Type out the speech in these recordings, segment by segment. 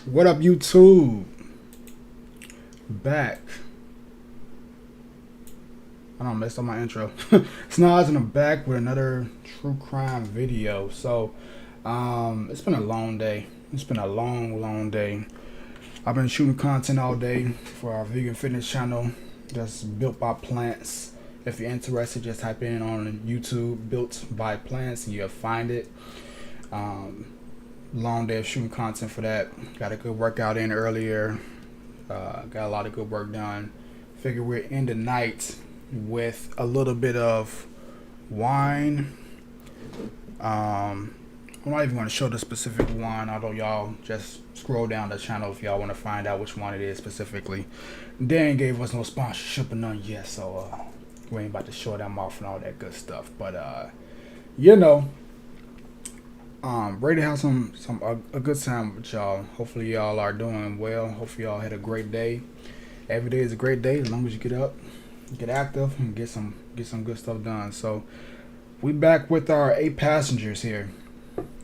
What up, YouTube? Back. I don't messed up my intro. Snoz, and I'm back with another true crime video. So, it's been a long day. It's been a long day. I've been shooting content all day for our vegan fitness channel that's built by plants. If you're interested, just type in on YouTube, built by plants, and you'll find it. Long day of shooting content for that. Got a good workout in earlier. Got a lot of good work done. Figure we're in the night with a little bit of wine. I'm not even going to show the specific wine, although y'all just scroll down the channel if y'all want to find out which one it is specifically. Dan gave us no sponsorship or none yet, so we ain't about to show them off and all that good stuff. But you know, ready to have a good time with y'all. Hopefully y'all are doing well. Hopefully y'all had a great day. Every day is a great day as long as you get up, get active, and get some good stuff done. So we back with our 8 passengers here.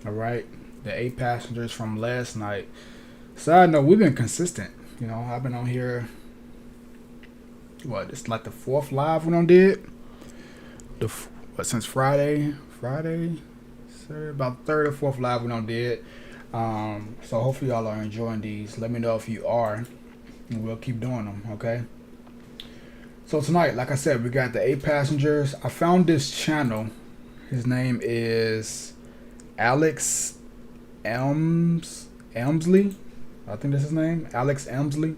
All right, the 8 passengers from last night. Side note, we've been consistent. You know, I've been on here. What? It's like the 4th live we done did. Since Friday. About 3rd or 4th live we done did. So hopefully y'all are enjoying these. Let me know if you are, and we'll keep doing them. Okay. So tonight, like I said, we got the 8 passengers. I found this channel. His name is Alex Elmsley. I think that's his name, Alex Elmsley.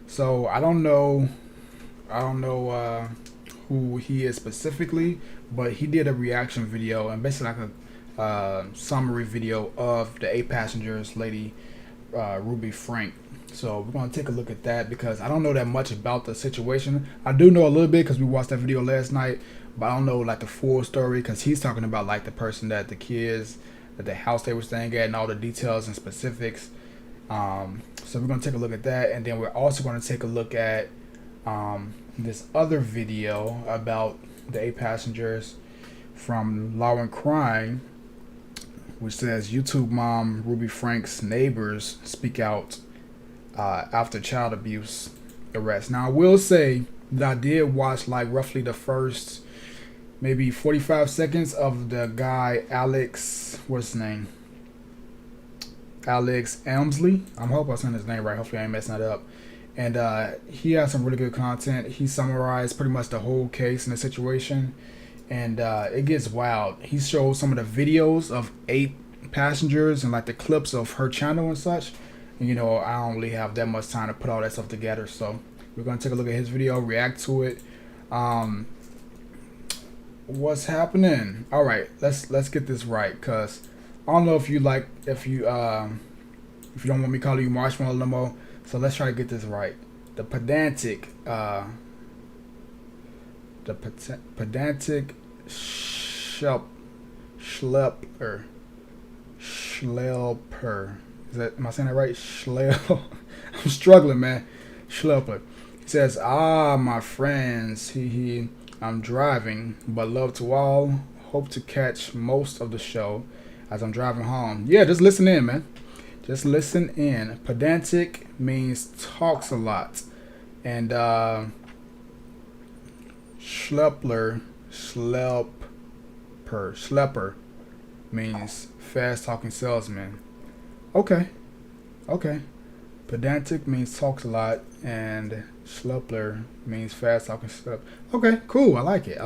So I don't know who he is specifically, but he did a reaction video and basically like a summary video of the 8 passengers, Lady Ruby Frank. So we're gonna take a look at that because I don't know that much about the situation. I do know a little bit because we watched that video last night, but I don't know like the full story because he's talking about like the person that the kids at the house they were staying at and all the details and specifics. So we're gonna take a look at that, and then we're also gonna take a look at this other video about the 8 passengers from Law&Crime, which says YouTube mom Ruby Frank's neighbors speak out after child abuse arrest. Now I will say that I did watch like roughly the first maybe 45 seconds of the guy Alex, what's his name? Alex Elmsley. I hope I'm saying his name right. Hopefully I ain't messing that up. And he has some really good content. He summarized pretty much the whole case and the situation. And it gets wild. He shows some of the videos of 8 passengers and like the clips of her channel and such. And, you know, I don't really have that much time to put all that stuff together. So we're going to take a look at his video, react to it. What's happening? All right, let's get this right, because I don't know if you don't want me calling you Marshmallow no more. So let's try to get this right. The pedantic schlepper. Is that, am I saying that right? I'm struggling, man. Schlepper. He says, my friends, I'm driving, but love to all. Hope to catch most of the show as I'm driving home. Yeah, just listen in, man. Just listen in. Pedantic means talks a lot. And schlepper means fast talking salesman. Okay. Pedantic means talks a lot, and schlepper means fast talking salesman. Okay, cool. I like it.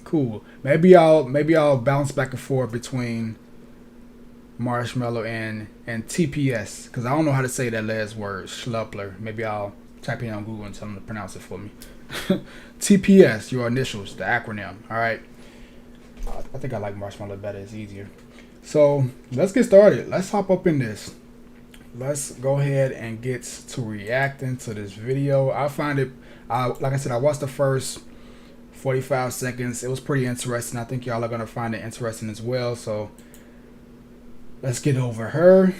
Cool. Maybe I'll bounce back and forth between Marshmallow and TPS, because I don't know how to say that last word, schlepper. Maybe I'll type in on Google and tell them to pronounce it for me. TPS, your initials, the acronym. All right. I think I like Marshmallow better. It's easier. So let's get started. Let's hop up in this. Let's go ahead and get to reacting to this video. I find it, like I said, I watched the first 45 seconds. It was pretty interesting. I think y'all are going to find it interesting as well. So let's get over her.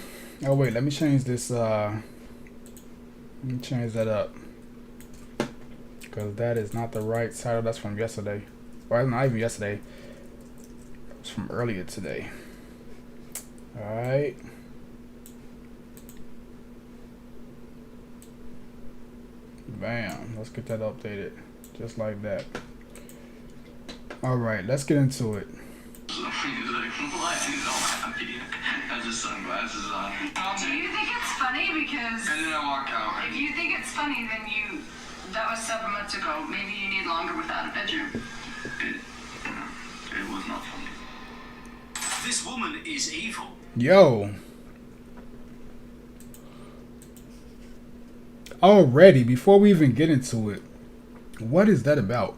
Oh, wait, let me change this. Let me change that up, because that is not the right title. That's from yesterday. Or not even yesterday. It was from earlier today. Alright. Bam. Let's get that updated. Just like that. Alright, let's get into it. Has his sunglasses on. Do you think it's funny? Because And then I walk out. if you think it's funny, then that was several months ago. Maybe you need longer without a bedroom. It was not funny. This woman is evil. Yo. Already, before we even get into it, what is that about?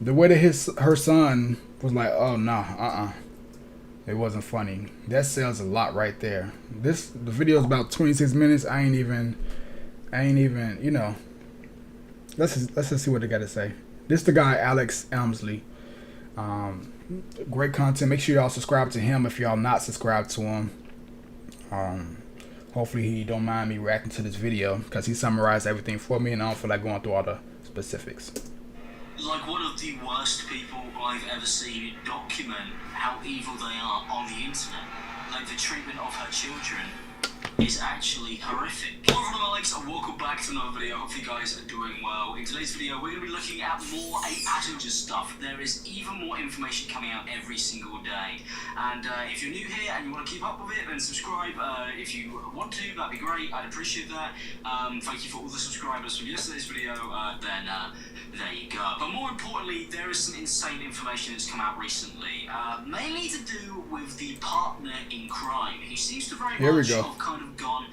The way that her son was like, oh nah, it wasn't funny. That sells a lot right there. The video is about 26 minutes. I ain't even, you know. Let's just see what they got to say. This the guy Alex Elmsley. Great content. Make sure y'all subscribe to him if y'all not subscribed to him. Hopefully he don't mind me reacting to this video because he summarized everything for me and I don't feel like going through all the specifics. Like one of the worst people I've ever seen document how evil they are on the internet. Like the treatment of her children is actually horrific. Hello everyone, I'm Alex and welcome back to another video. Hope you guys are doing well. In today's video we're going to be looking at more 8-passenger stuff. There is even more information coming out every single day. And if you're new here and you want to keep up with it, then subscribe. If you want to, that'd be great. I'd appreciate that. Thank you for all the subscribers from yesterday's video. There you go. But more importantly, there is some insane information that's come out recently, mainly to do with the partner in crime, who seems to very much have kind of gone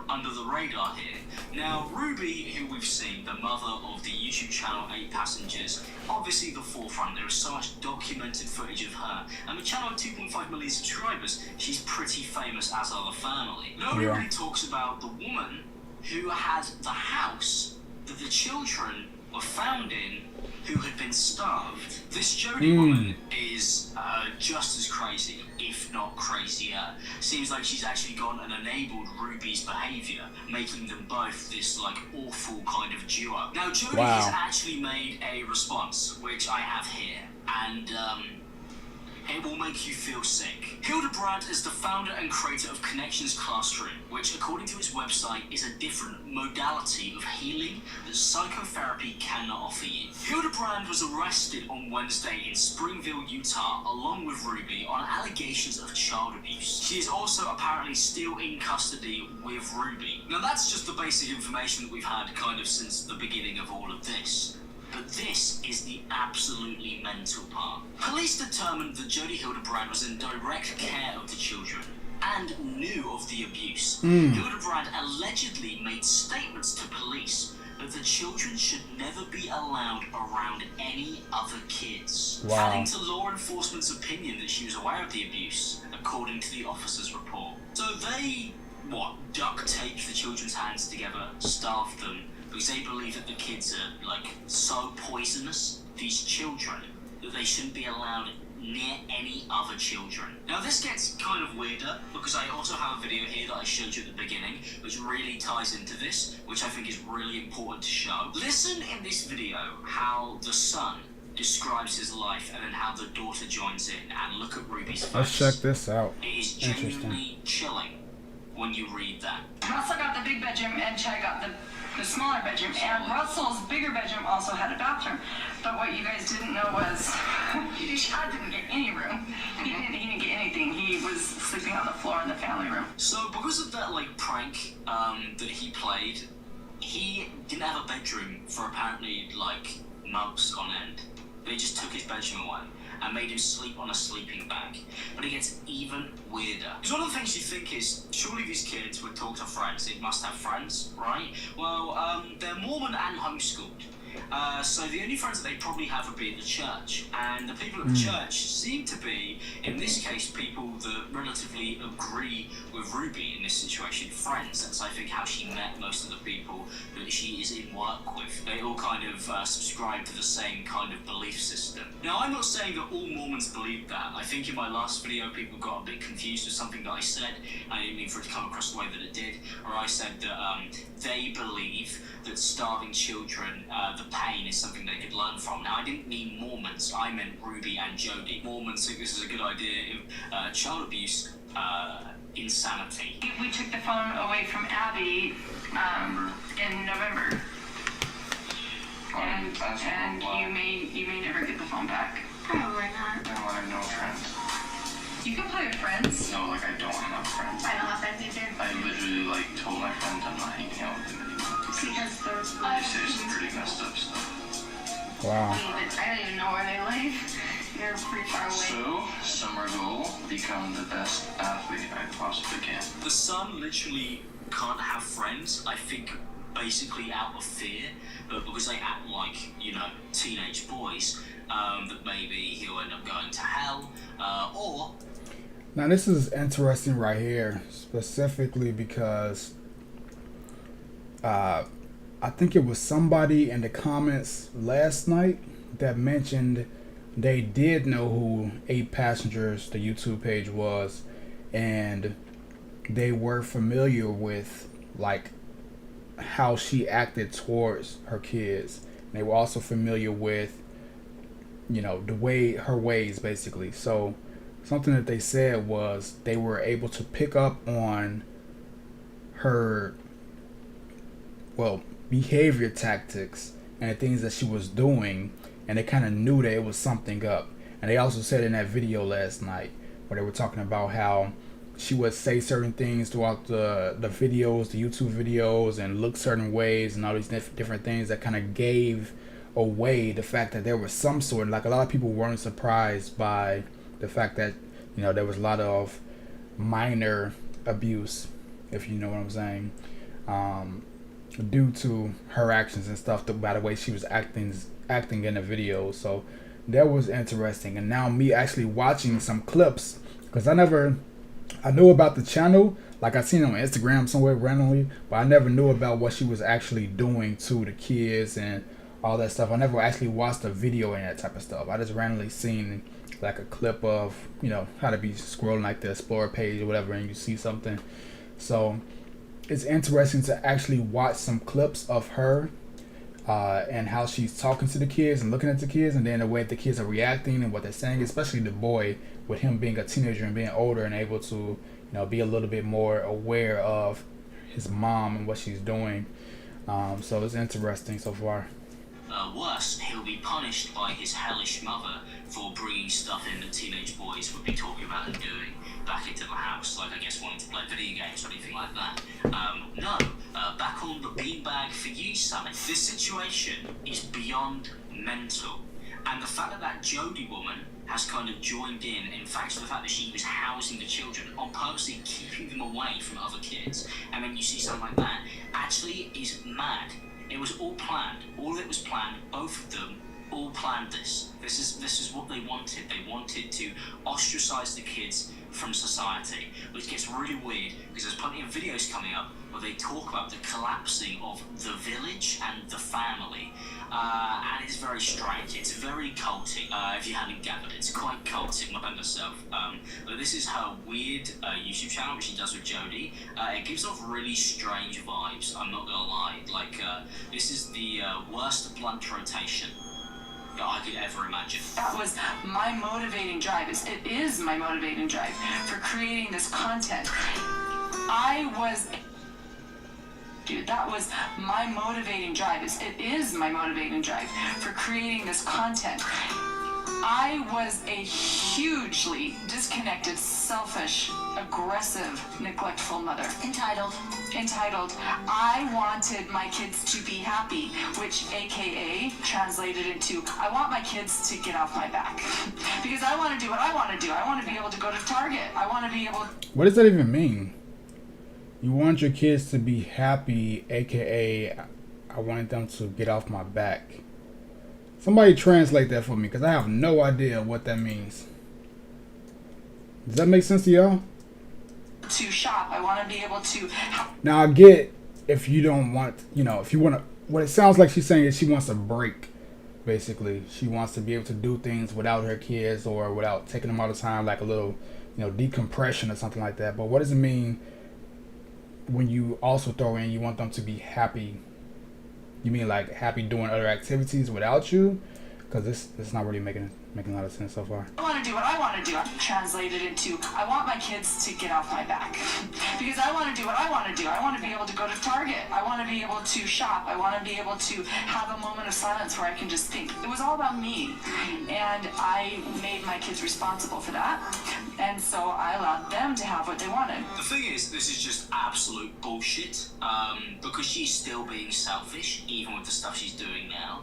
under the radar here. Now, Ruby, who we've seen, the mother of the YouTube channel 8 Passengers, obviously the forefront. There is so much documented footage of her. And the channel of 2.5 million subscribers, she's pretty famous, as are the family. Nobody really talks about the woman who had the house that the children were found in, who had been starved. This Jodie woman is just as crazy, if not crazier. Seems like she's actually gone and enabled Ruby's behaviour, making them both this like awful kind of duo. Now Jodie has actually made a response, which I have here, and it will make you feel sick. Hildebrand is the founder and creator of Connections Classroom, which according to its website is a different modality of healing that psychotherapy cannot offer you. Hildebrand was arrested on Wednesday in Springville, Utah, along with Ruby on allegations of child abuse. She is also apparently still in custody with Ruby. Now that's just the basic information that we've had kind of since the beginning of all of this. But this is the absolutely mental part. Police determined that Jodie Hildebrand was in direct care of the children and knew of the abuse. Hildebrand allegedly made statements to police that the children should never be allowed around any other kids, adding to law enforcement's opinion that she was aware of the abuse, according to the officer's report. So they, duct taped the children's hands together, starved them, because they believe that the kids are, like, so poisonous, these children, that they shouldn't be allowed near any other children. Now this gets kind of weirder, because I also have a video here that I showed you at the beginning, which really ties into this, which I think is really important to show. Listen in this video how the son describes his life, and then how the daughter joins in, and look at Ruby's face. Let's check this out. It is genuinely chilling when you read that. Russell got the big bedroom and Chad got the smaller bedroom, and Russell's bigger bedroom also had a bathroom. But what you guys didn't know was Chad didn't get any room. He didn't get anything. He was sleeping on the floor in the family room. So because of that like prank that he played, he didn't have a bedroom for apparently like months on end. They just took his bedroom away and made him sleep on a sleeping bag. But it gets even weirder. Because one of the things you think is, surely these kids would talk to friends. They must have friends, right? Well, they're Mormon and homeschooled. So the only friends that they probably have would be at the church. And the people at the church seem to be, in this case, people that relatively agree with Ruby in this situation. Friends, that's I think how she met most of the people that she is in work with. They all kind of subscribe to the same kind of belief system. Now I'm not saying that all Mormons believe that. I think in my last video people got a bit confused with something that I said. I didn't mean for it to come across the way that it did. Or I said that they believe that starving children the pain is something they could learn from. Now, I didn't mean Mormons, I meant Ruby and Jody. Mormons think this is a good idea. Child abuse, insanity. We took the phone away from Abby in November. And you may never get the phone back. Probably not. No, I have no friends. You can play with friends. No, like I don't have friends. I don't have friends either. I literally like told my friends I'm not hanging out with them anymore. Because there's They say some pretty messed up stuff. Wow. I don't even know where they live. They're pretty far away. So, summer goal, become the best athlete I possibly can. The son literally can't have friends, I think, basically out of fear, but because they act like, you know, teenage boys, that maybe he'll end up going to hell, or... Now this is interesting right here, specifically because I think it was somebody in the comments last night that mentioned they did know who 8 Passengers, the YouTube page, was, and they were familiar with like how she acted towards her kids. They were also familiar with, you know, the way her ways basically. So something that they said was they were able to pick up on her, well, behavior tactics and the things that she was doing, and they kind of knew that it was something up. And they also said in that video last night where they were talking about how she would say certain things throughout the videos, the YouTube videos, and look certain ways and all these different things that kind of gave away the fact that there was some sort, like a lot of people weren't surprised by the fact that, you know, there was a lot of minor abuse, if you know what I'm saying, due to her actions and stuff, by the way she was acting in the video. So that was interesting. And now me actually watching some clips, because I knew about the channel, like I seen it on Instagram somewhere randomly, but I never knew about what she was actually doing to the kids and all that stuff. I never actually watched a video and that type of stuff. I just randomly seen like a clip of, you know, how to be scrolling like the Explorer page or whatever, and you see something. So it's interesting to actually watch some clips of her and how she's talking to the kids and looking at the kids, and then the way the kids are reacting and what they're saying, especially the boy, with him being a teenager and being older and able to, you know, be a little bit more aware of his mom and what she's doing. So it's interesting so far. Worse, he'll be punished by his hellish mother for bringing stuff in that teenage boys would be talking about and doing back into the house, like I guess wanting to play video games or anything like that. Back on the beanbag for you, Sonny. This situation is beyond mental, and the fact that Jody woman has kind of joined in fact, the fact that she was housing the children on purposely keeping them away from other kids, and then you see something like that, actually is mad. It was all planned. All of it was planned. Both of them all planned this. This is what they wanted. They wanted to ostracize the kids from society, which gets really weird because there's plenty of videos coming up where they talk about the collapsing of the village and the family. And it's very strange. It's very culty. If you hadn't gathered, it's quite culty. My myself. But this is her weird YouTube channel, which she does with Jody. It gives off really strange vibes. I'm not gonna lie. Like this is the worst blunt rotation that I could ever imagine. That was my motivating drive. It is my motivating drive for creating this content. That was my motivating drive. It is my motivating drive for creating this content. I was a hugely disconnected, selfish, aggressive, neglectful mother. Entitled. I wanted my kids to be happy, which AKA translated into I want my kids to get off my back. Because I want to do what I want to do. I want to be able to go to Target. I want to be able... What does that even mean? You want your kids to be happy, aka I wanted them to get off my back. Somebody translate that for me, because I have no idea what that means. Does that make sense to y'all? To shop. I want to be able to... Now I get if you don't want, you know, if you want to... What it sounds like she's saying is she wants a break, basically. She wants to be able to do things without her kids or without taking them all the time, like a little, you know, decompression or something like that. But what does it mean when you also throw in you want them to be happy? You mean like happy doing other activities without you? Because this not really making a lot of sense so far. I want to do what I want to do. Translated into, I want my kids to get off my back. Because I want to do what I want to do. I want to be able to go to Target. I want to be able to shop. I want to be able to have a moment of silence where I can just think. It was all about me. And I made my kids responsible for that. And so I allowed them to have what they wanted. The thing is, this is just absolute bullshit. Because she's still being selfish, even with the stuff she's doing now.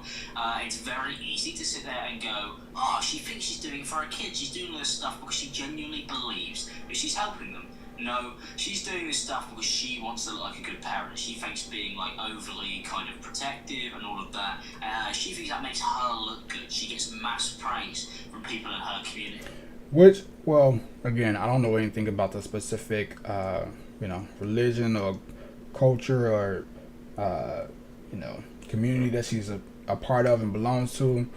It's very easy to sit there and go, oh, she thinks she's doing it for her kids. She's doing this stuff because she genuinely believes that she's helping them. No, she's doing this stuff because she wants to look like a good parent. She thinks being like overly kind of protective and all of that, she thinks that makes her look good. She gets mass praise from people in her community. Which, well, again, I don't know anything about the specific, religion or culture or, community that she's a part of and belongs to.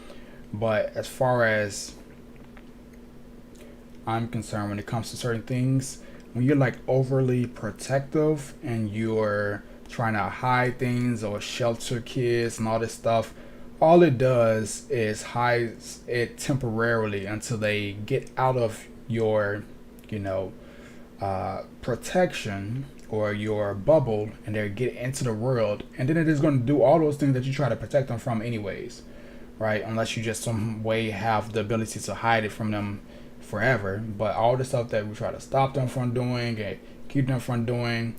But as far as I'm concerned, when it comes to certain things, when you're like overly protective and you're trying to hide things or shelter kids and all this stuff, all it does is hides it temporarily until they get out of your, protection or your bubble, and they get into the world, and then it is going to do all those things that you try to protect them from anyways, right? Unless you just some way have the ability to hide it from them forever. But all the stuff that we try to stop them from doing and keep them from doing,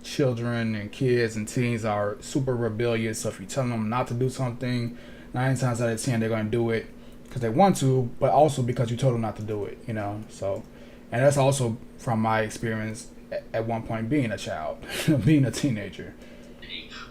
children and kids and teens are super rebellious. So if you tell them not to do something, 9 times out of 10 they're going to do it because they want to, but also because you told them not to do it, So, and that's also from my experience at one point being a child, being a teenager.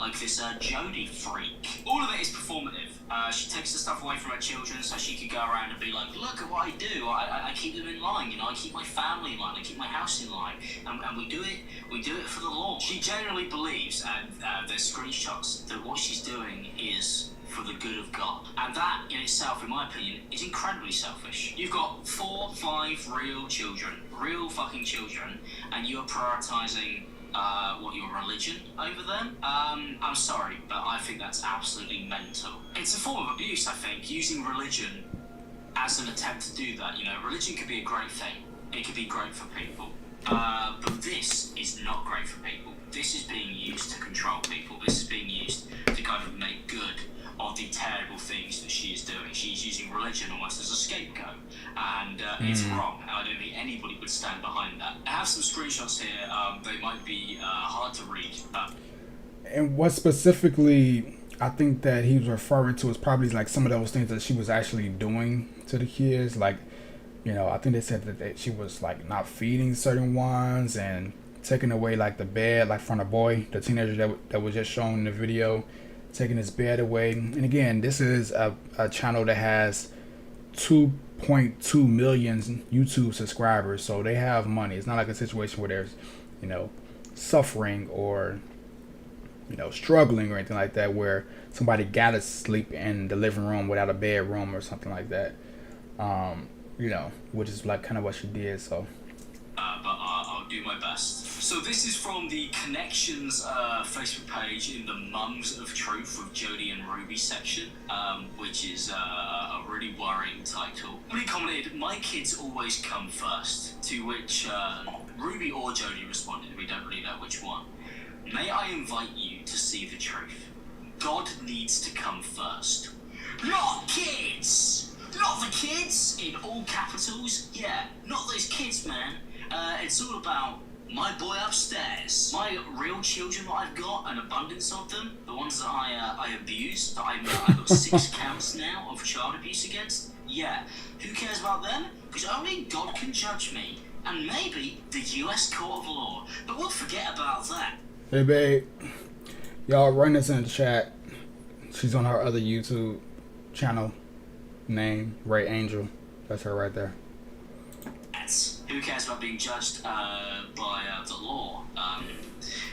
Like this Jody freak. All of it is performative. She takes the stuff away from her children so she could go around and be like, look at what I do. I keep them in line, I keep my family in line, I keep my house in line. And we do it for the law. She generally believes, and there's screenshots, that what she's doing is for the good of God. And that in itself, in my opinion, is incredibly selfish. You've got 4, 5 real fucking children, and you are prioritizing your religion over them. I'm sorry, but I think that's absolutely mental. It's a form of abuse, I think, using religion as an attempt to do that. Religion could be a great thing. It could be great for people. But this is not great for people. This is being used to control people. This is being used to kind of make good of the terrible things that she is doing. She's using religion almost as a scapegoat, and it's wrong. I don't think anybody would stand behind that. I have some screenshots here. They might be hard to read. And what specifically I think that he was referring to is probably like some of those things that she was actually doing to the kids. Like, I think they said that she was like not feeding certain ones and taking away like the bed, like from the boy, the teenager that was just shown in the video, taking his bed away. And again, this is a channel that has 2.2 million YouTube subscribers, so they have money. It's not like a situation where there's, suffering or, struggling or anything like that, where somebody gotta sleep in the living room without a bedroom or something like that. Which is like kind of what she did. So. But I'll do my best. So this is from the Connections Facebook page in the Mums of Truth with Jody and Ruby section, which is a really worrying title. Somebody commented, "My kids always come first," to which Ruby or Jody responded, we don't really know which one. "May I invite you to see the truth. God needs to come first. Not kids! Not the kids!" In all capitals. Yeah, not those kids, man. It's all about my boy upstairs. My real children that I've got, an abundance of them. The ones that I abuse, that I've got 6 counts now of child abuse against. Yeah, who cares about them? Because only God can judge me. And maybe the US Court of Law. But we'll forget about that. Hey babe, y'all run this in the chat. She's on her other YouTube channel name, Ray Angel. That's her right there. Who cares about being judged by the law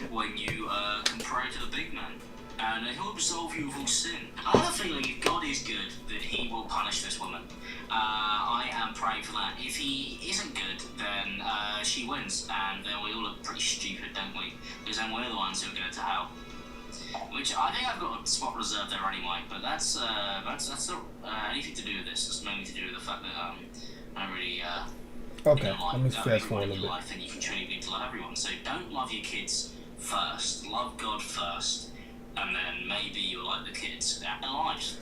when you can pray to the big man? And he'll absolve you of all sin. I have a feeling if God is good, that he will punish this woman. I am praying for that. If he isn't good, then she wins. And then we all look pretty stupid, don't we? Because then we're the ones who are going to hell. which I think I've got a spot reserved there anyway. But that's not anything to do with this. It's mainly to do with the fact that I don't really Okay, like let me fast forward a in little your bit. life, and you can truly need to love everyone. So don't love your kids first. Love God first, and then maybe you'll like the kids in life.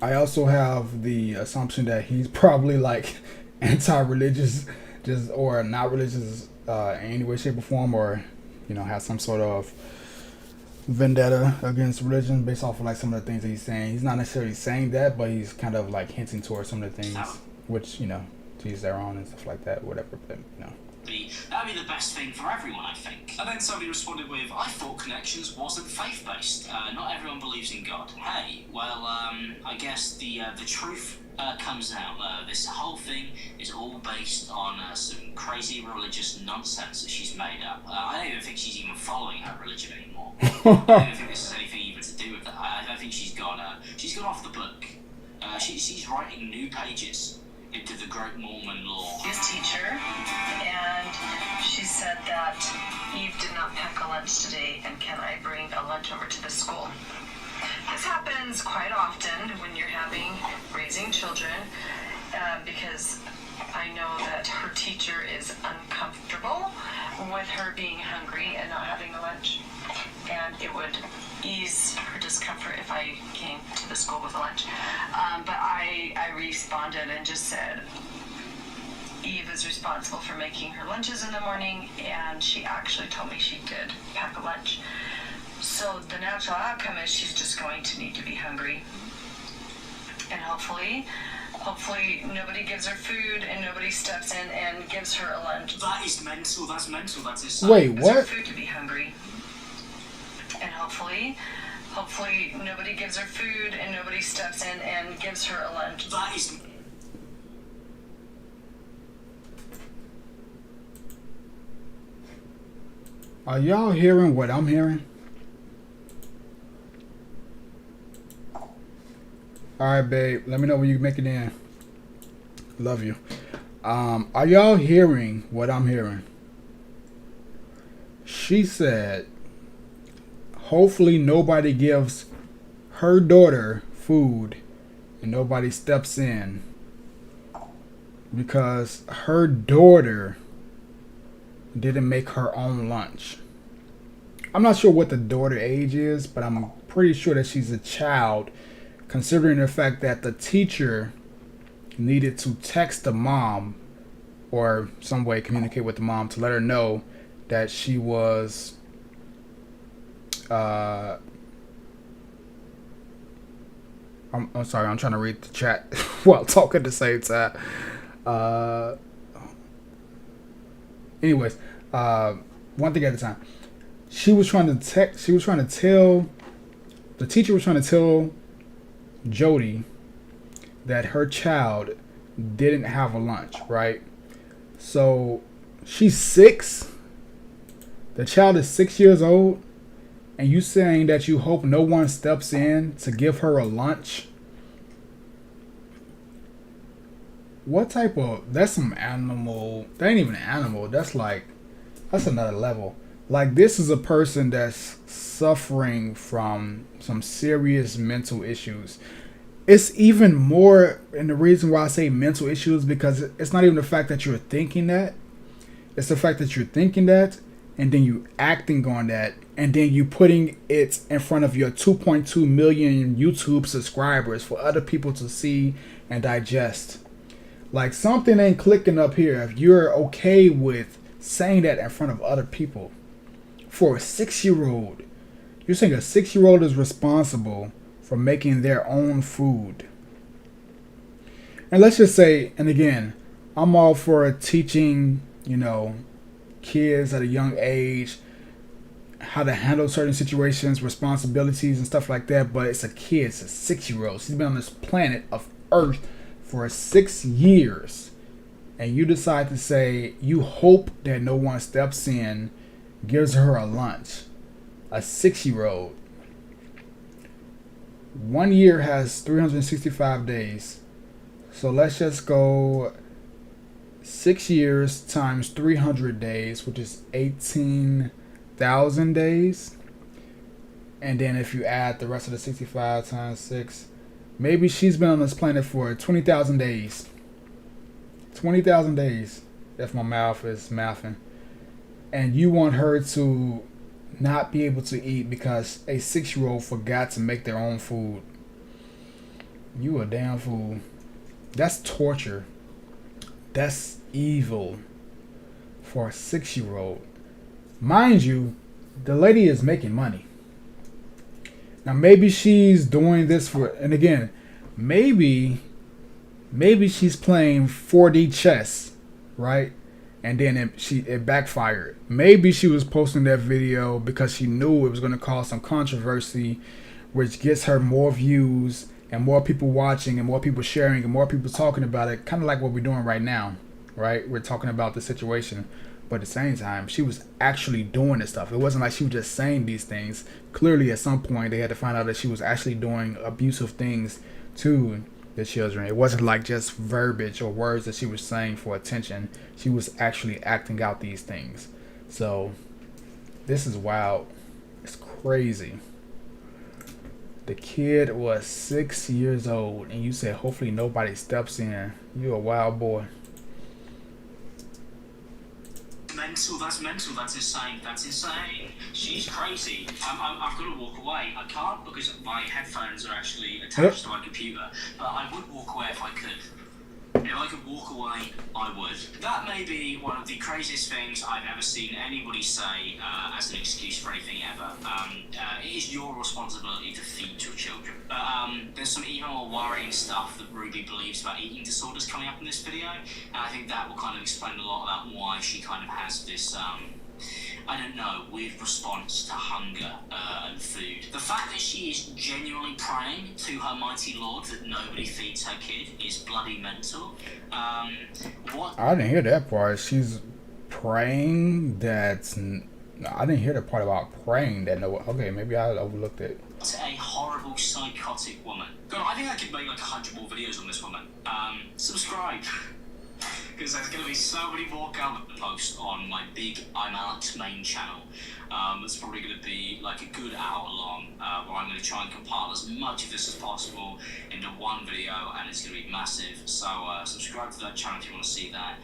I also have the assumption that he's probably like anti-religious, just or not religious in any way, shape, or form, or has some sort of vendetta against religion based off of like some of the things that he's saying. He's not necessarily saying that, but he's kind of like hinting towards some of the things, which to each their own and stuff like that, whatever. But That'd be the best thing for everyone, I think. And then somebody responded with, I thought Connections wasn't faith-based. Not everyone believes in God. Hey, well, I guess the truth comes out. This whole thing is all based on some crazy religious nonsense that she's made up. I don't even think she's even following her religion anymore. I don't think this has anything even to do with that. I think she's gone off the book. She's writing new pages into the Great Mormon Law. His teacher, and she said that Eve did not pack a lunch today, and can I bring a lunch over to the school? This happens quite often when you're raising children, because I know that her teacher is uncomfortable with her being hungry and not having a lunch, and it would ease her discomfort if I came to the school with a lunch. But I responded and just said, Eve is responsible for making her lunches in the morning, and she actually told me she did pack a lunch. So the natural outcome is she's just going to need to be hungry. And hopefully nobody gives her food and nobody steps in and gives her a lunch. That is mental. That's mental. That is. Wait, Gives her what? food to be hungry. And hopefully nobody gives her food and nobody steps in and gives her a lunch. That is. Are y'all hearing what I'm hearing? Alright, babe. Let me know when you make it in. Love you. Are y'all hearing what I'm hearing? She said, hopefully nobody gives her daughter food and nobody steps in because her daughter didn't make her own lunch. I'm not sure what the daughter age is, but I'm pretty sure that she's a child, considering the fact that the teacher needed to text the mom or some way communicate with the mom to let her know that she was I'm sorry, I'm trying to read the chat while talking at the same time. Anyways, one thing at a time. The teacher was trying to tell Jody that her child didn't have a lunch, right? So she's 6. The child is 6 years old, and you saying that you hope no one steps in to give her a lunch? What type of... That's some animal... That ain't even an animal. That's another level. Like, this is a person that's suffering from some serious mental issues. It's even more, and the reason why I say mental issues, because it's not even the fact that you're thinking that. It's the fact that you're thinking that, and then you acting on that, and then you putting it in front of your 2.2 million YouTube subscribers for other people to see and digest. Like, something ain't clicking up here if you're okay with saying that in front of other people. For a 6-year-old, you're saying a 6-year-old is responsible for making their own food. And let's just say, and again, I'm all for teaching, kids at a young age how to handle certain situations, responsibilities and stuff like that, but it's a kid, it's a 6-year-old. She's been on this planet of Earth for 6 years, and you decide to say you hope that no one steps in, gives her a lunch. A 6-year-old. 1 year has 365 days. So let's just go 6 years times 300 days, which is 18,000 days. And then if you add the rest of the 65 times 6, maybe she's been on this planet for 20,000 days. 20,000 days, if my mouth is mathing. And you want her to not be able to eat because a 6-year-old forgot to make their own food. You a damn fool. That's torture. That's evil for a 6-year-old. Mind you, the lady is making money. Now maybe she's doing this for, and again, maybe she's playing 4D chess, right? And then it backfired. Maybe she was posting that video because she knew it was going to cause some controversy, which gets her more views and more people watching and more people sharing and more people talking about it. Kind of like what we're doing right now, right? We're talking about the situation. But at the same time, she was actually doing this stuff. It wasn't like she was just saying these things. Clearly, at some point, they had to find out that she was actually doing abusive things to the children. It wasn't like just verbiage or words that she was saying for attention. She was actually acting out these things. So, this is wild. It's crazy. The kid was 6 years old, and you said, hopefully nobody steps in. You're a wild boy. Mental, that's mental, that's insane. She's crazy. I've got to walk away. I can't because my headphones are actually attached to my computer, but I would walk away if I could. If I could walk away, I would. That may be one of the craziest things I've ever seen anybody say as an excuse for anything ever. It is your responsibility to feed your children. There's some even more worrying stuff that Ruby believes about eating disorders coming up in this video, and I think that will kind of explain a lot about why she kind of has this, I don't know, weird response to hunger and food. The fact that she is genuinely praying to her mighty Lord that nobody feeds her kid is bloody mental. What? I didn't hear that part. She's praying that... I didn't hear the part about praying that no... Okay, maybe I overlooked it. What a horrible, psychotic woman. God, I think I could make like 100 more videos on this woman. Subscribe. Because there's going to be so many more government posts on my big I'm Alex main channel. It's probably going to be like a good hour long, where I'm going to try and compile as much of this as possible into one video, and it's going to be massive. So subscribe to that channel if you want to see that,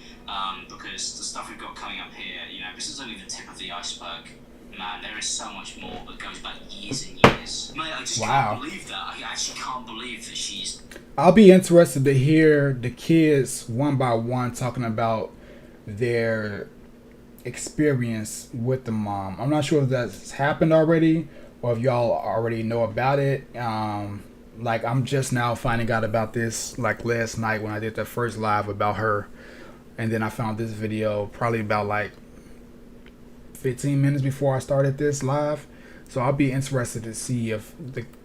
because the stuff we've got coming up here, you know, this is only the tip of the iceberg. Man, there is so much more that goes back years and years. Mate, I just can't believe that. I actually can't believe that she's... I'll be interested to hear the kids one by one talking about their experience with the mom. I'm not sure if that's happened already or if y'all already know about it. Like, I'm just now finding out about this like last night when I did the first live about her. And then I found this video probably about like 15 minutes before I started this live. So I'll be interested to see if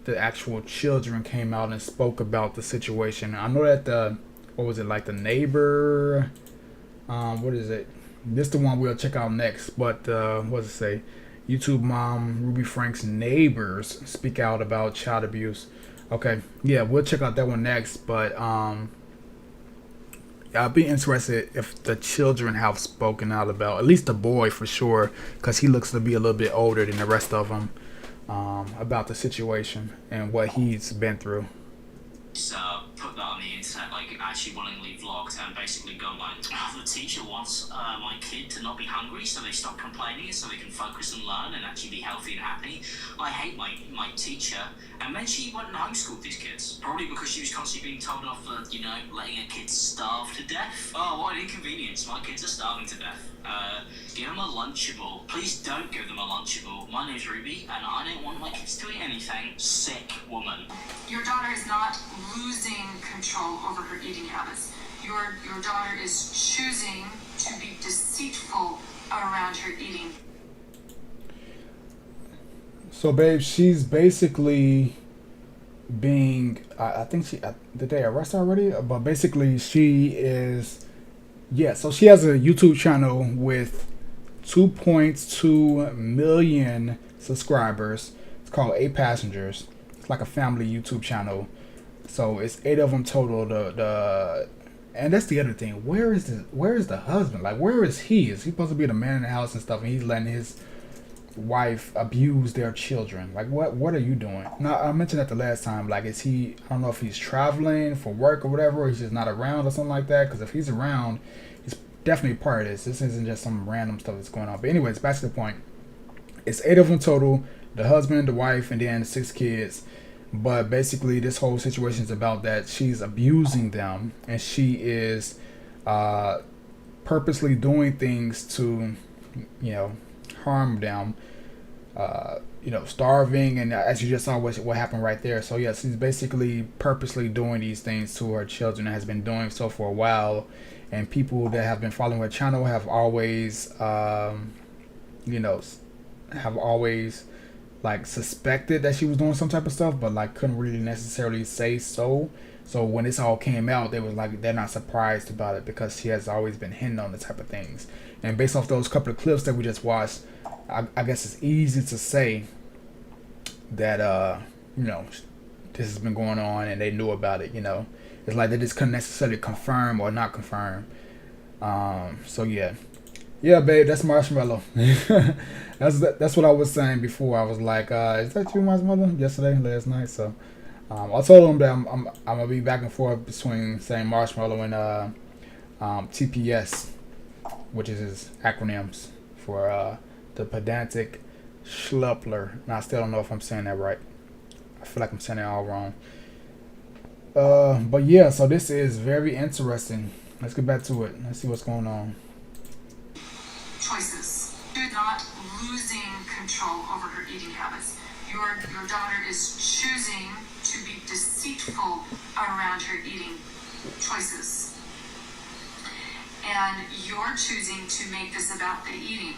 the actual children came out and spoke about the situation. I know that the neighbor, what is it? This is the one we'll check out next. But what does it say? YouTube mom Ruby Frank's neighbors speak out about child abuse. Okay, yeah, we'll check out that one next. But I'll be interested if the children have spoken out about, at least the boy for sure, because he looks to be a little bit older than the rest of them, about the situation and what he's been through. Put that on the internet, like actually willingly vlogged and basically go like, the teacher wants my kid to not be hungry so they stop complaining so they can focus and learn and actually be healthy and happy. I hate my teacher. And then she went and homeschooled these kids, probably because she was constantly being told off for, you know, letting her kids starve to death. Oh, what an inconvenience, my kids are starving to death. Give them a Lunchable. Please don't give them a Lunchable. My name's Ruby, and I don't want my kids to eat anything. Sick woman. Your daughter is not losing control over her eating habits. Your daughter is choosing to be deceitful around her eating. So, babe, she's basically being, I think did they arrest her already? But basically she is, yeah, so she has a YouTube channel with 2.2 million subscribers. It's called 8 Passengers. It's like a family YouTube channel. So it's 8 of them total. And that's the other thing. Where is the husband? Like, where is he? Is he supposed to be the man in the house and stuff? And he's letting his wife abuse their children. Like, what are you doing? Now, I mentioned that the last time. Like, is he? I don't know if he's traveling for work or whatever, or he's just not around or something like that. Because if he's around, he's definitely part of this. This isn't just some random stuff that's going on. But anyways, back to the point. It's 8 of them total: the husband, the wife, and then 6 kids. But basically, this whole situation is about that she's abusing them, and she is purposely doing things to, harm them. Starving, and as you just saw what happened right there. So yes, she's basically purposely doing these things to her children and has been doing so for a while. And people that have been following her channel have always, like suspected that she was doing some type of stuff, but like couldn't really necessarily say so. So when this all came out, they was like, they're not surprised about it because she has always been hinting on the type of things. And based off those couple of clips that we just watched, I guess it's easy to say that this has been going on and they knew about it. It's like they just couldn't necessarily confirm or not confirm. So yeah, babe, that's Marshmallow. that's what I was saying before. I was like, is that you, Marshmallow? Last night. So I told him that I'm gonna be back and forth between saying Marshmallow and TPS, which is his acronyms for the pedantic schluppler. And I still don't know if I'm saying that right. I feel like I'm saying it all wrong. But yeah, so this is very interesting. Let's get back to it. Let's see what's going on. Choices. You're not losing control over her eating habits. Your daughter is choosing to be deceitful around her eating choices. And you're choosing to make this about the eating.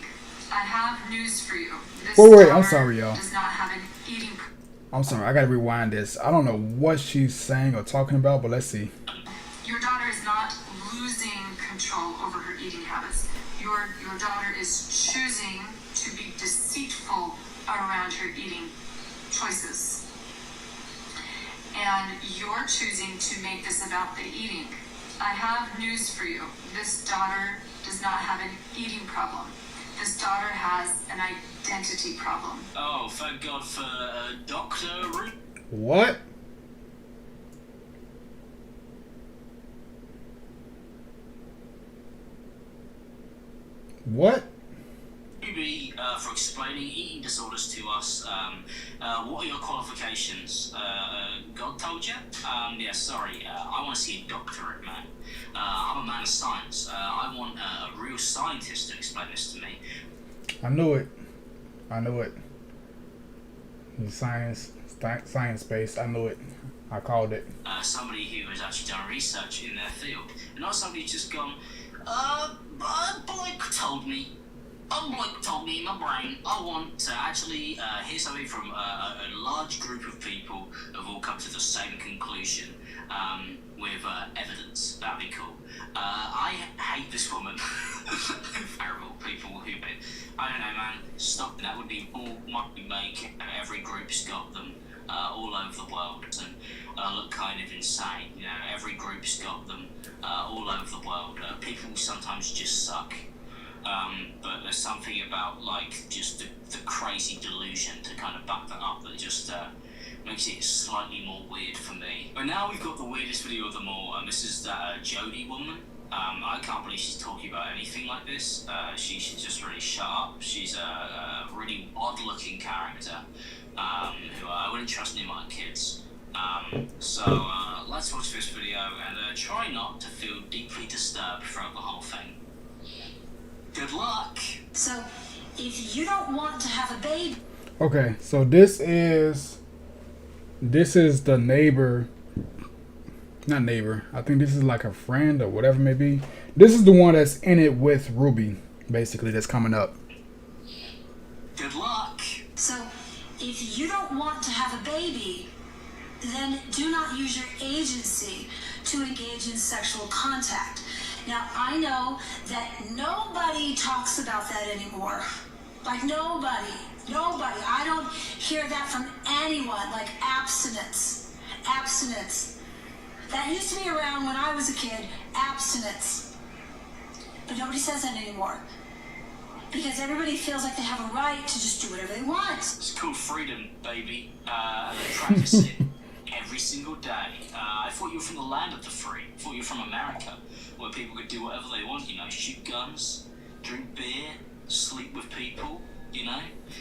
I have news for you. Wait, I'm sorry, y'all. Does not have an eating. I'm sorry, I gotta rewind this. I don't know what she's saying or talking about, but let's see. Your daughter is not losing control over her eating habits. Your daughter is choosing to be deceitful around her eating choices. And you're choosing to make this about the eating. I have news for you. This daughter does not have an eating problem. This daughter has an identity problem. Oh, thank God for Dr. What? What? Ruby, for explaining eating disorders to us. What are your qualifications? God told you? Yeah, sorry. I want to see a doctorate, man. I'm a man of science. I want a real scientist to explain this to me. I knew it. The science-based. I knew it. I called it. Somebody who has actually done research in their field, and not somebody who's just gone, Blake told me in my brain, I want to actually hear something from a large group of people who have all come to the same conclusion with evidence. That'd be cool. I hate this woman. Terrible people who, I don't know, man, stop. That would be all might make. Every group's got them all over the world and look kind of insane. Every group's got them all over the world. People sometimes just suck. But there's something about just the crazy delusion to kind of back that up that just makes it slightly more weird for me. But now we've got the weirdest video of them all, and this is that Jody woman. I can't believe she's talking about anything like this. She should just really shut up. She's a really odd-looking character who I wouldn't trust near my kids. So let's watch this video and try not to feel deeply disturbed throughout the whole thing. Good luck. So, if you don't want to have a baby... Okay, so this is the neighbor. Not neighbor. I think this is like a friend or whatever it may be. This is the one that's in it with Ruby, basically, that's coming up. Good luck. So, if you don't want to have a baby, then do not use your agency to engage in sexual contact. Now, I know that nobody talks about that anymore. Like, nobody. I don't hear that from anyone, like abstinence. That used to be around when I was a kid, abstinence. But nobody says that anymore. because everybody feels like they have a right to just do whatever they want. It's called freedom, baby. And they practice it every single day. I thought you were from the land of the free. I thought you were from America, where people could do whatever they want, you know, shoot guns, drink beer, sleep with people, you know?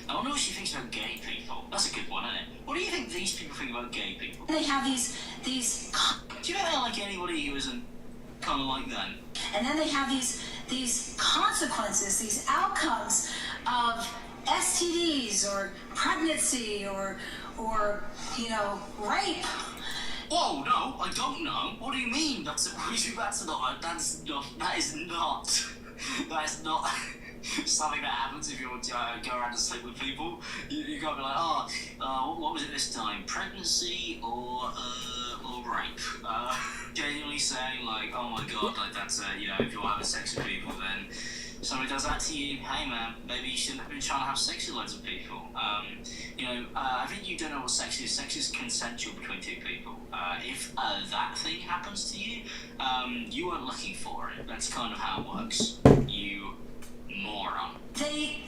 I wonder what she thinks about gay people. That's a good one, isn't it? What do you think these people think about gay people? They have these Do you think they like anybody who isn't kind of like them? and then they have these consequences, these outcomes of STDs or pregnancy or you know, rape. Whoa, no, I don't know. What do you mean? That is not something that happens if you go around and sleep with people. You gotta be like, what was it this time? Pregnancy or rape? Genuinely saying like, oh my god, like that's you know, if you're having sex with people, then somebody does that to you, hey man, maybe you shouldn't have been trying to have sex with loads of people. You know, I think you don't know what sex is. Sex is consensual between two people. If that thing happens to you, you weren't looking for it. That's kind of how it works. You moron. They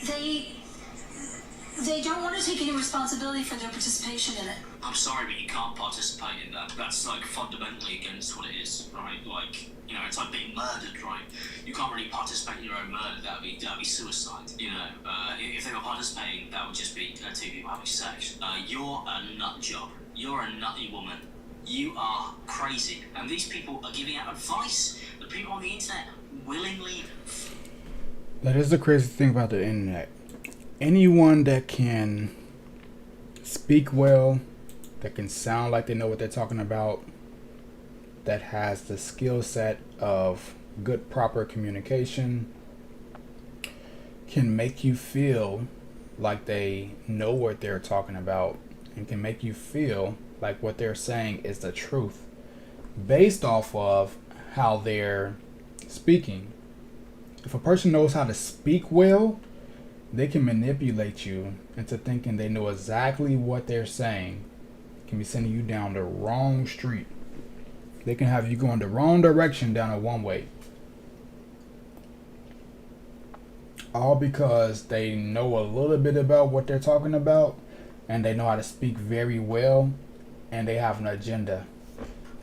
don't want to take any responsibility for their participation in it. I'm sorry, but you can't participate in that. That's like fundamentally against what it is, right? Like, you know, it's like being murdered, right? You can't really participate in your own murder. That'd be suicide. You know, if they were participating, that would just be two people having sex. You're a nut job. You're a nutty woman. You are crazy. And these people are giving out advice. The people on the internet willingly. That is the crazy thing about the internet. Anyone that can speak well, that can sound like they know what they're talking about, that has the skill set of good, proper communication, can make you feel like they know what they're talking about and can make you feel like what they're saying is the truth based off of how they're speaking. If a person knows how to speak well, they can manipulate you into thinking they know exactly what they're saying. Can be sending you down the wrong street. They can have you going the wrong direction down a one-way. All because they know a little bit about what they're talking about and they know how to speak very well and they have an agenda.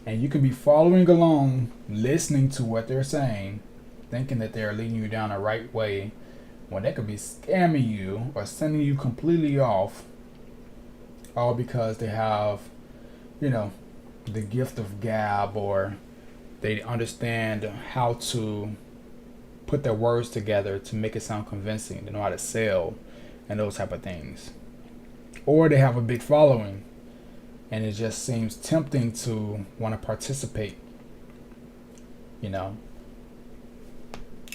And you can be following along, listening to what they're saying, thinking that they're leading you down the right way, when they could be scamming you or sending you completely off, all because they have, you know, the gift of gab, or they understand how to put their words together to make it sound convincing. They know how to sell and those type of things. Or they have a big following and it just seems tempting to want to participate, you know,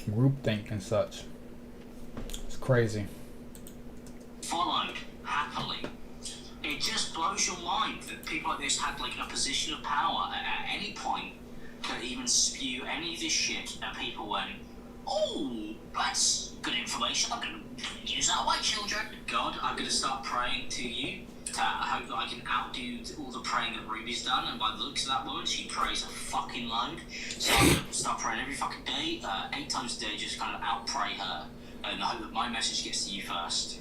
groupthink and such. It's crazy. Followed happily. It just blows your mind that people like this had like a position of power at any point could even spew any of this shit and people went, oh, that's good information, I'm going to use that way, children. God, I'm going to start praying to you. I hope that I can outdo all the praying that Ruby's done, and by the looks of that woman, she prays a fucking load. So I'm going to start praying every fucking day, 8 times a day, just kind of out-pray her, and I hope that my message gets to you first.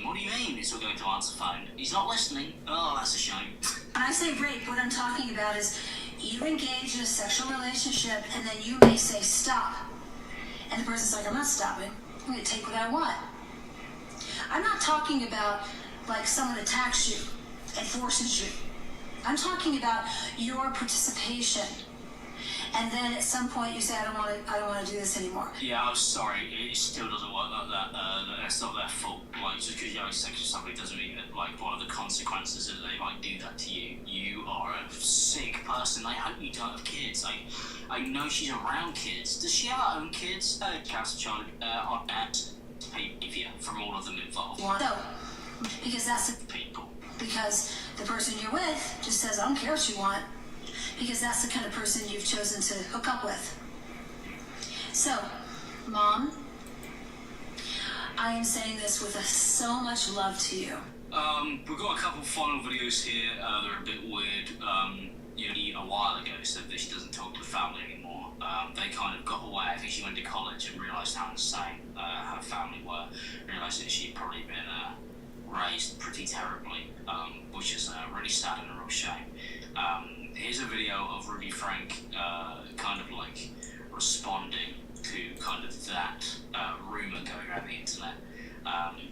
What do you mean it's all going to answer phone? He's not listening. Oh, that's a shame. When I say rape, what I'm talking about is you engage in a sexual relationship and then you may say stop. And the person's like, I'm not stopping. I'm going to take what I want. I'm not talking about like someone attacks you and forces you. I'm talking about your participation. And then at some point you say, I don't want to do this anymore. Yeah, I'm sorry. It still doesn't work like that. That's not their fault. Like, just because you're having sex with somebody doesn't mean that, like, one of the consequences is that they might do that to you. You are a sick person. I hope you don't have kids. I know she's around kids. Does she have her own kids? Cancer child on that behavior from all of them involved. No, because that's People. because the person you're with just says, I don't care what you want. Because that's the kind of person you've chosen to hook up with. So, Mom, I am saying this with so much love to you. We've got a couple final videos here. They're a bit weird. A while ago said that she doesn't talk to the family anymore. They kind of got away. I think she went to college and realised how insane her realise that she'd probably been raised pretty terribly, which is really sad and a real shame. Here's a video of Ruby Frank kind of like responding to kind of that rumour going around the internet.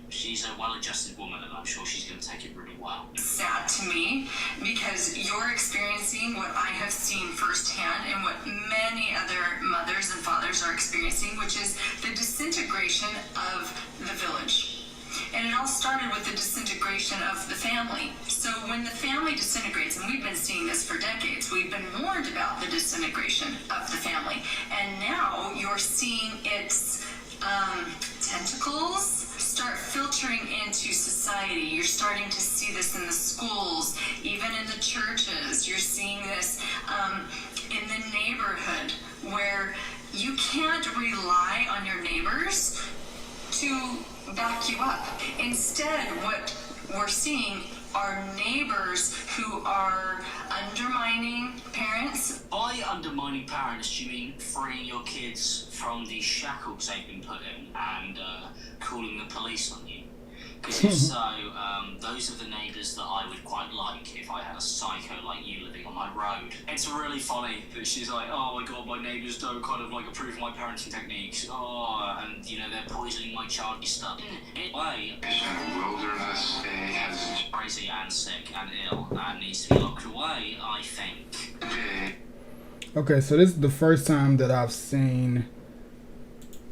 She's a well-adjusted woman, and I'm sure she's going to take it really well. Sad to me, because you're experiencing what I have seen firsthand and what many other mothers and fathers are experiencing, which is the disintegration of the village. And it all started with the disintegration of the family. So when the family disintegrates, and we've been seeing this for decades, we've been warned about the disintegration of the family. And now you're seeing its tentacles start filtering into society. You're starting to see this in the schools, even in the churches. You're seeing this in the neighborhood, where you can't rely on your neighbors to back you up. Instead, what we're seeing are neighbors who are undermining parents. By undermining parents, do you mean freeing your kids from the shackles they've been put in and calling the police on you? Because if so, those are the neighbours that I would quite like if I had a psycho like you living on my road. It's really funny that she's like, oh my god, my neighbours don't kind of like approve my parenting techniques. Oh, and you know, they're poisoning my child stuff. Way. Wilderness has Crazy and sick and ill and needs to be locked away, I think. Okay, so this is the first time that I've seen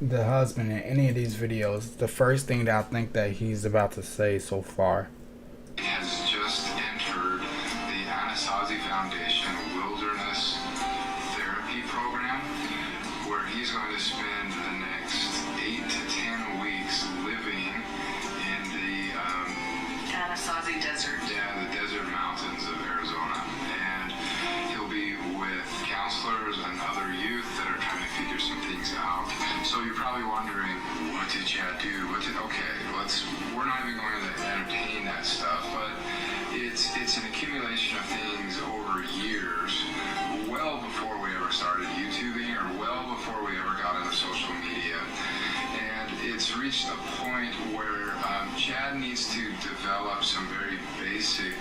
the husband in any of these videos. The first thing that I think that he's about to say so far. has just entered the Anasazi Foundation Wilderness Therapy Program, where he's going to spend the next 8 to 10 weeks living in the Anasazi Desert. the desert mountains of Arizona, and he'll be with counselors and other youth that are trying to figure some things out. So you're probably wondering, what did Chad do? We're not even going to entertain that stuff, but it's an accumulation of things over years, well before we ever started YouTubing or well before we ever got into social media. And it's reached a point where Chad needs to develop some very basic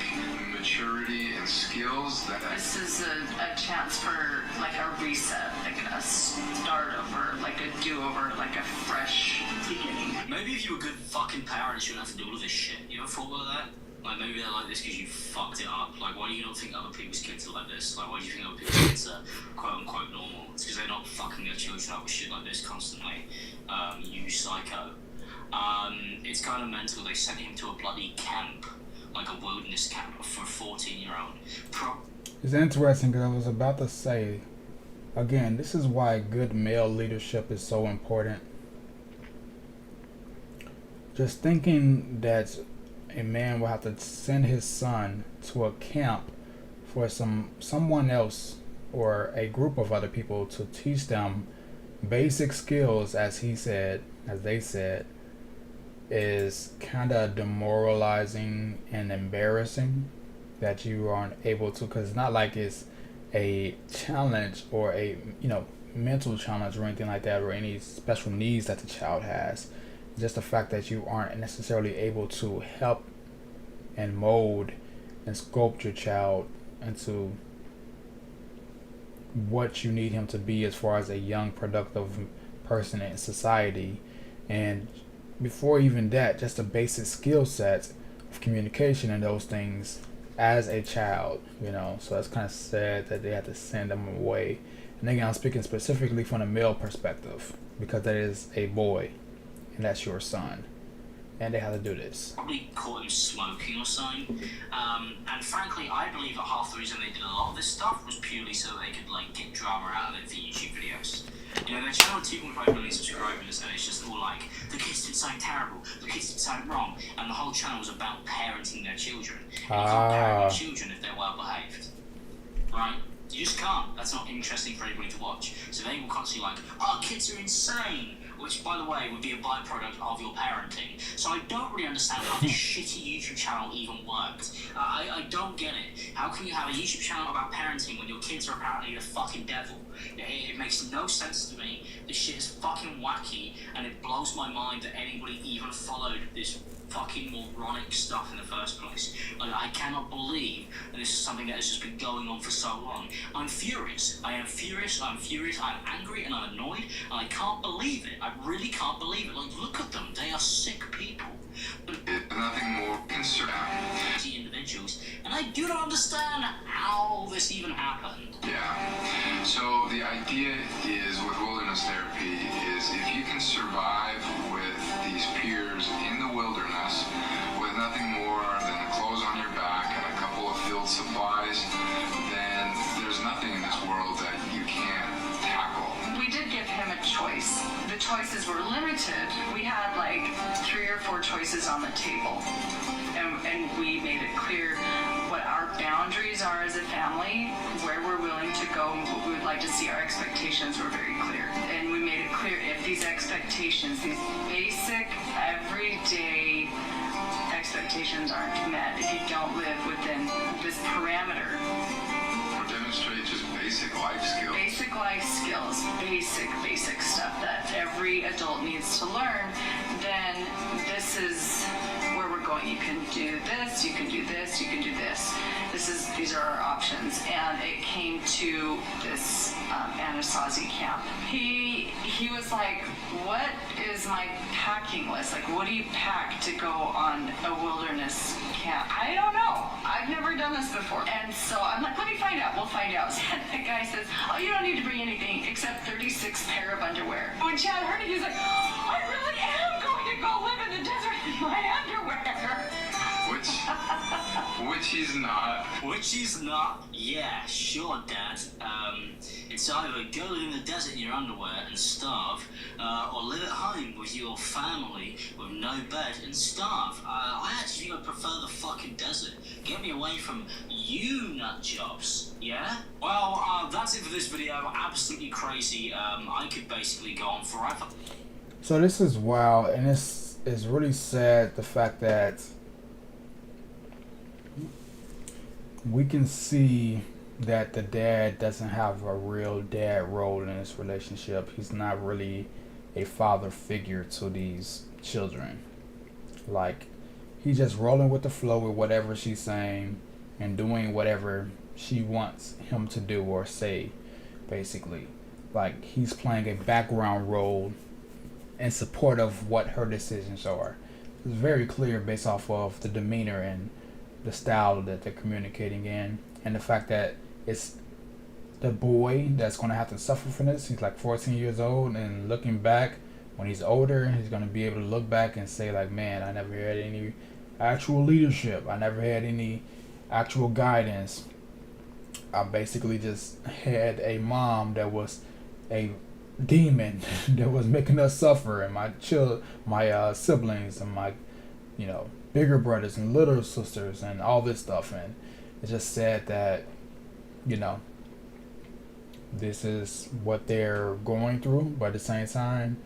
maturity and skills that... This is a chance for like a reset, like a start over, like a do-over, like a fresh beginning. Maybe if you were good fucking parents, you wouldn't have to do all of this shit. You ever thought about that? Like, maybe they're like this because you fucked it up. Like, why do you not think other people's kids are like this? Like, why do you think other people's kids are quote-unquote normal? It's because they're not fucking their children up with shit like this constantly. You psycho. It's kind of mental. They sent him to a bloody camp, like a wilderness camp for a 14-year-old. It's interesting because I was about to say, again, this is why good male leadership is so important. Just thinking that a man will have to send his son to a camp for someone else or a group of other people to teach them basic skills, as they said, is kind of demoralizing and embarrassing that you aren't able to, because it's not like it's a challenge or a mental challenge or anything like that, or any special needs that the child has. Just the fact that you aren't necessarily able to help and mold and sculpt your child into what you need him to be as far as a young, productive person in society. And before even that, just the basic skill sets of communication and those things as a child, So it's kind of sad that they have to send them away. And again, I'm speaking specifically from a male perspective, because that is a boy. And that's your son, and they have to do this. Probably caught him smoking or something. And frankly, I believe that half the reason they did a lot of this stuff was purely so they could get drama out of it for YouTube videos. Their channel had 2.5 million subscribers, and it's just all like, the kids did something terrible, the kids did something wrong, and the whole channel was about parenting their children. And you can't parent your children if they're well behaved, right? You just can't. That's not interesting for anybody to watch. So they will constantly like, oh, kids are insane. which, by the way, would be a byproduct of your parenting. So I don't really understand how this shitty YouTube channel even worked. I don't get it. How can you have a YouTube channel about parenting when your kids are apparently the fucking devil? It makes no sense to me. This shit is fucking wacky, and it blows my mind that anybody even followed this fucking moronic stuff in the first place. I cannot believe that this is something that has just been going on for so long. I'm furious. I am furious. I'm angry, and I'm annoyed, and I can't believe it. I really can't believe it. Like, look at them. They are sick people. Nothing more concerning. Individuals, and I do not understand how this even happened. Yeah. So the idea is with wilderness therapy is if you can survive with these peers in the wilderness with nothing more than the clothes on your back and a couple of field supplies, then there's nothing in this world that you can't tackle. We did give him a choice. The choices were limited. We had like 3 or 4 choices on the table. And we made it clear what our boundaries are as a family, where we're willing to go, and what we would like to see. Our expectations were very clear. And we made it clear if these expectations, these basic, everyday expectations aren't met, if you don't live within this parameter. Or demonstrate just basic life skills. Basic life skills, basic stuff that every adult needs to learn, then this is where we're going. You can do this, you can do this, you can do this. These are our options. And it came to this Anasazi camp. He was like, what is my packing list? Like, what do you pack to go on a wilderness camp? I don't know. I've never done this before. And so I'm like, let me find out. We'll find out. So the guy says, oh, you don't need to bring anything except 36 pair of underwear. When Chad heard it, he was like, I really am going to go live in the desert in my underwear. Which he's not. Which he's not? Yeah, sure, Dad. It's either go live in the desert in your underwear and starve, or live at home with your family with no bed and starve. I actually think I prefer the fucking desert. Get me away from you nut jobs, yeah? Well, that's it for this video. Absolutely crazy. I could basically go on forever. So this is wild, and this is really sad, the fact that we can see that the dad doesn't have a real dad role in this relationship. He's not really a father figure to these children. Like, he's just rolling with the flow with whatever she's saying and doing whatever she wants him to do or say, basically. Like, he's playing a background role in support of what her decisions are. It's very clear based off of the demeanor and the style that they're communicating in, and the fact that it's the boy that's going to have to suffer from this. He's like 14 years old, and looking back, when he's older, he's going to be able to look back and say like, man, I never had any actual leadership. I never had any actual guidance. I basically just had a mom that was a demon that was making us suffer, and my siblings and my, bigger brothers and little sisters and all this stuff. And it's just sad that, this is what they're going through, but at the same time,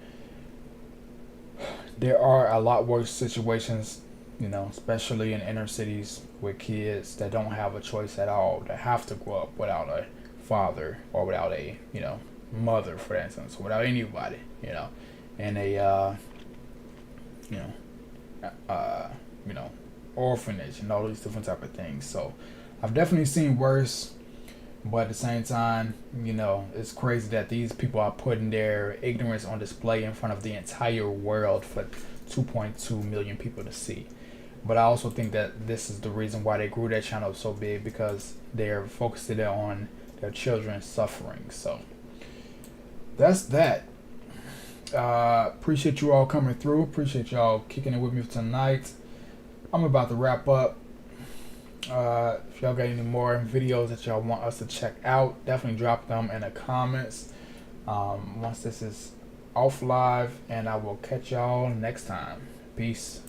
there are a lot worse situations, especially in inner cities with kids that don't have a choice at all, that have to grow up without a father or without a, mother, for instance, without anybody, and a, orphanage and all these different type of things. So I've definitely seen worse, but at the same time, it's crazy that these people are putting their ignorance on display in front of the entire world for 2.2 million people to see. But I also think that this is the reason why they grew their channel so big, because they're focused on their children suffering. So that's that. Appreciate you all coming through. Appreciate y'all kicking it with me tonight. I'm about to wrap up. If y'all got any more videos that y'all want us to check out, definitely drop them in the comments once this is off live, and I will catch y'all next time. Peace.